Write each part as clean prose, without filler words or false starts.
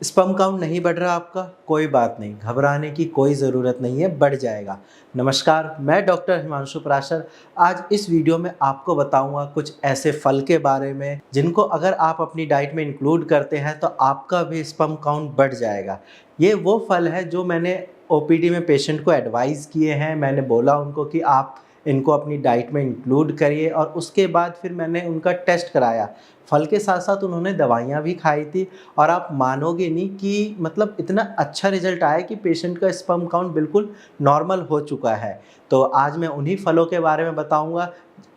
Sperm count नहीं बढ़ रहा आपका, कोई बात नहीं, घबराने की कोई ज़रूरत नहीं है, बढ़ जाएगा। नमस्कार, मैं डॉक्टर हिमांशु पराशर। आज इस वीडियो में आपको बताऊंगा कुछ ऐसे फल के बारे में जिनको अगर आप अपनी डाइट में इंक्लूड करते हैं तो आपका भी स्पर्म काउंट बढ़ जाएगा। ये वो फल है जो मैंने ओपीडी में पेशेंट को एडवाइस किए हैं। मैंने बोला उनको कि आप इनको अपनी डाइट में इंक्लूड करिए और उसके बाद फिर मैंने उनका टेस्ट कराया। फल के साथ साथ उन्होंने दवाइयाँ भी खाई थी और आप मानोगे नहीं कि मतलब इतना अच्छा रिजल्ट आया कि पेशेंट का स्पर्म काउंट बिल्कुल नॉर्मल हो चुका है। तो आज मैं उन्हीं फलों के बारे में बताऊंगा।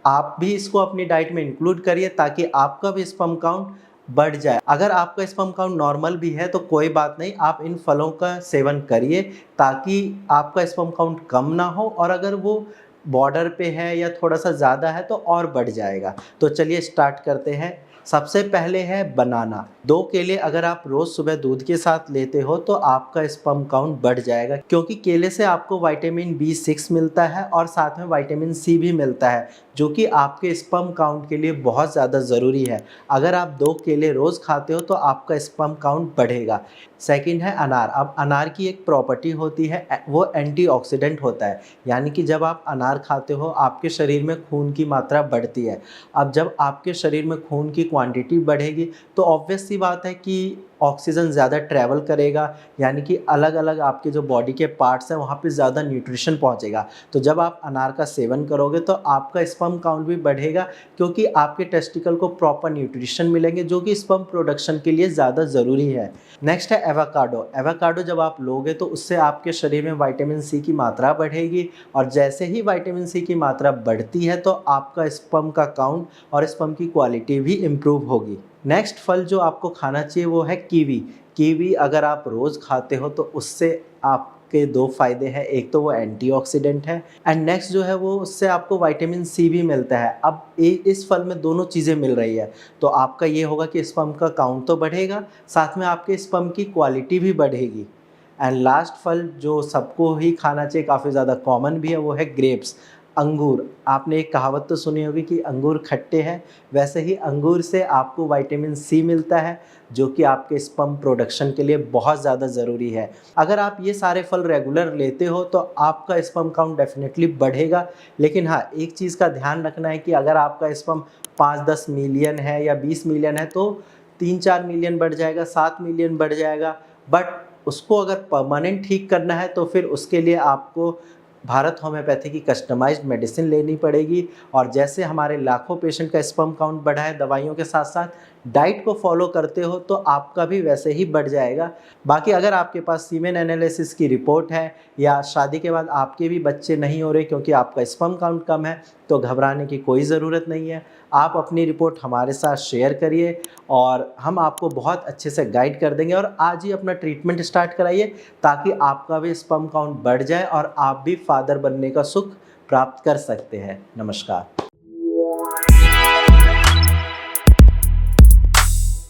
आप भी इसको अपनी डाइट में इंक्लूड करिए ताकि आपका भी स्पर्म काउंट बढ़ जाए। अगर आपका स्पर्म काउंट नॉर्मल भी है तो कोई बात नहीं, आप इन फलों का सेवन करिए ताकि आपका स्पर्म काउंट कम ना हो, और अगर वो बॉर्डर पे है या थोड़ा सा ज़्यादा है तो और बढ़ जाएगा। तो चलिए स्टार्ट करते हैं। सबसे पहले है बनाना। 2 केले अगर आप रोज़ सुबह दूध के साथ लेते हो तो आपका स्पर्म काउंट बढ़ जाएगा, क्योंकि केले से आपको विटामिन B6 मिलता है और साथ में विटामिन C भी मिलता है, जो कि आपके स्पर्म काउंट के लिए बहुत ज़्यादा ज़रूरी है। अगर आप 2 केले रोज़ खाते हो तो आपका स्पर्म काउंट बढ़ेगा। सेकंड है अनार। अब अनार की एक प्रॉपर्टी होती है, वो एंटीऑक्सीडेंट होता है, यानी कि जब आप अनार खाते हो आपके शरीर में खून की मात्रा बढ़ती है। अब जब आपके शरीर में खून की क्वांटिटी बढ़ेगी तो ऑब्वियस सी बात है कि ऑक्सीजन ज़्यादा ट्रैवल करेगा, यानी कि अलग अलग आपके जो बॉडी के पार्ट्स हैं वहाँ पे ज़्यादा न्यूट्रिशन पहुँचेगा। तो जब आप अनार का सेवन करोगे तो आपका स्पर्म काउंट भी बढ़ेगा, क्योंकि आपके टेस्टिकल को प्रॉपर न्यूट्रिशन मिलेंगे जो कि स्पर्म प्रोडक्शन के लिए ज़्यादा ज़रूरी है। नेक्स्ट है एवोकाडो। एवोकाडो जब आप लोगे तो उससे आपके शरीर में विटामिन C की मात्रा बढ़ेगी, और जैसे ही विटामिन C की मात्रा बढ़ती है तो आपका स्पर्म का काउंट और स्पर्म की क्वालिटी भी इम्प्रूव होगी। नेक्स्ट फल जो आपको खाना चाहिए वो है कीवी। कीवी अगर आप रोज़ खाते हो तो उससे आपके 2 फ़ायदे हैं। एक तो वो एंटीऑक्सीडेंट है, एंड नेक्स्ट जो है वो उससे आपको विटामिन C भी मिलता है। अब इस फल में दोनों चीज़ें मिल रही है, तो आपका ये होगा कि स्पर्म का काउंट तो बढ़ेगा, साथ में आपके स्पर्म की क्वालिटी भी बढ़ेगी। एंड लास्ट फल जो सबको ही खाना चाहिए, काफ़ी ज़्यादा कॉमन भी है, वो है ग्रेप्स, अंगूर। आपने एक कहावत तो सुनी होगी कि अंगूर खट्टे हैं, वैसे ही अंगूर से आपको विटामिन C मिलता है जो कि आपके स्पर्म प्रोडक्शन के लिए बहुत ज़्यादा ज़रूरी है। अगर आप ये सारे फल रेगुलर लेते हो तो आपका स्पर्म काउंट डेफिनेटली बढ़ेगा। लेकिन हाँ, एक चीज़ का ध्यान रखना है कि अगर आपका स्पर्म 5-10 मिलियन है या 20 मिलियन है तो 3-4 मिलियन बढ़ जाएगा, 7 मिलियन बढ़ जाएगा। बट उसको अगर परमानेंट ठीक करना है तो फिर उसके लिए आपको भारत होम्योपैथी की कस्टमाइज्ड मेडिसिन लेनी पड़ेगी। और जैसे हमारे लाखों पेशेंट का स्पर्म काउंट बढ़ा है दवाइयों के साथ साथ, डाइट को फॉलो करते हो तो आपका भी वैसे ही बढ़ जाएगा। बाकी अगर आपके पास सीमेन एनालिसिस की रिपोर्ट है या शादी के बाद आपके भी बच्चे नहीं हो रहे क्योंकि आपका स्पर्म काउंट कम है, तो घबराने की कोई ज़रूरत नहीं है। आप अपनी रिपोर्ट हमारे साथ शेयर करिए और हम आपको बहुत अच्छे से गाइड कर देंगे, और आज ही अपना ट्रीटमेंट स्टार्ट कराइए ताकि आपका भी स्पर्म काउंट बढ़ जाए और आप भी फादर बनने का सुख प्राप्त कर सकते हैं। नमस्कार।